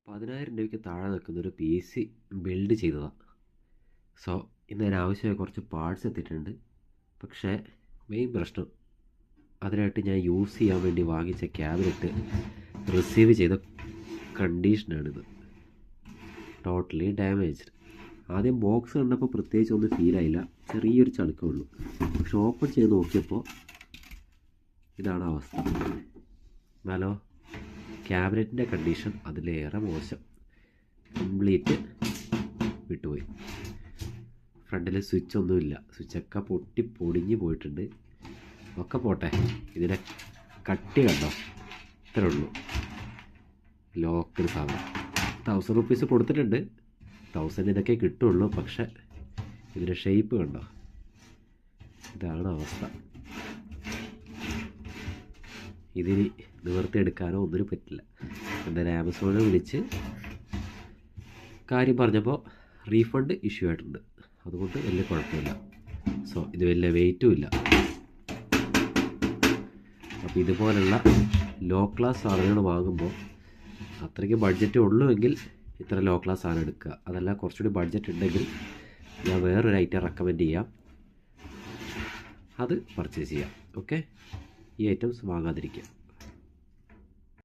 10,000 രൂപയ്ക്ക് താഴെ നിൽക്കുന്നൊരു പി സി ബിൽഡ് ചെയ്തതാണ്. സോ ഇന്ന് അതിനാവശ്യമായ കുറച്ച് പാർട്സ് എത്തിയിട്ടുണ്ട്. പക്ഷേ മെയിൻ പ്രശ്നം അതിനായിട്ട് ഞാൻ യൂസ് ചെയ്യാൻ വേണ്ടി വാങ്ങിച്ച ക്യാബിനറ്റ് റിസീവ് ചെയ്ത കണ്ടീഷനാണിത്. Totally damaged. ആദ്യം ബോക്സ് കണ്ടപ്പോൾ പ്രത്യേകിച്ച് ഒന്നും ഫീലായില്ല, ചെറിയൊരു ചളുക്കമുള്ളൂ. പക്ഷെ ഓപ്പൺ ചെയ്ത് നോക്കിയപ്പോൾ ഇതാണ് അവസ്ഥ. എന്നാലോ ക്യാബിനറ്റിൻ്റെ കണ്ടീഷൻ അതിലേറെ മോശം. കംപ്ലീറ്റ് വിട്ടുപോയി. ഫ്രണ്ടിൽ സ്വിച്ചൊന്നുമില്ല, സ്വിച്ചൊക്കെ പൊട്ടി പൊടിഞ്ഞ് പോയിട്ടുണ്ട്. ഒക്കെ പോട്ടെ, ഇതിനെ കട്ടി കണ്ടോ, ഇത്രേ ഉള്ളൂ. ലോക്കൽ സാധനം 1000 റുപ്പീസ് കൊടുത്തിട്ടുണ്ട്. 1000 കിട്ടുള്ളൂ. പക്ഷെ ഇതിൻ്റെ ഷേപ്പ് കണ്ടോ, ഇതാണ് അവസ്ഥ. ഇതിന് നിവർത്തിയെടുക്കാനോ ഒന്നിനും പറ്റില്ല. എന്തായാലും ആമസോണിൽ വിളിച്ച് കാര്യം പറഞ്ഞപ്പോൾ റീഫണ്ട് ഇഷ്യൂ ആയിട്ടുണ്ട്. അതുകൊണ്ട് വലിയ കുഴപ്പമില്ല. സോ ഇത് വലിയ വെയിറ്റും ഇല്ല. അപ്പോൾ ഇതുപോലുള്ള ലോ ക്ലാസ് സാധനങ്ങൾ വാങ്ങുമ്പോൾ അത്രയ്ക്ക് ബഡ്ജറ്റ് ഉള്ളുവെങ്കിൽ ഇത്ര ലോ ക്ലാസ് സാധനം എടുക്കുക. അതല്ല കുറച്ചുകൂടി ബഡ്ജറ്റ് ഉണ്ടെങ്കിൽ ഞാൻ വേറൊരു ഐറ്റം റെക്കമെൻഡ് ചെയ്യാം, അത് പർച്ചേസ് ചെയ്യാം. ഓക്കെ, ഈ ഐറ്റംസ് വാങ്ങാതിരിക്കുക.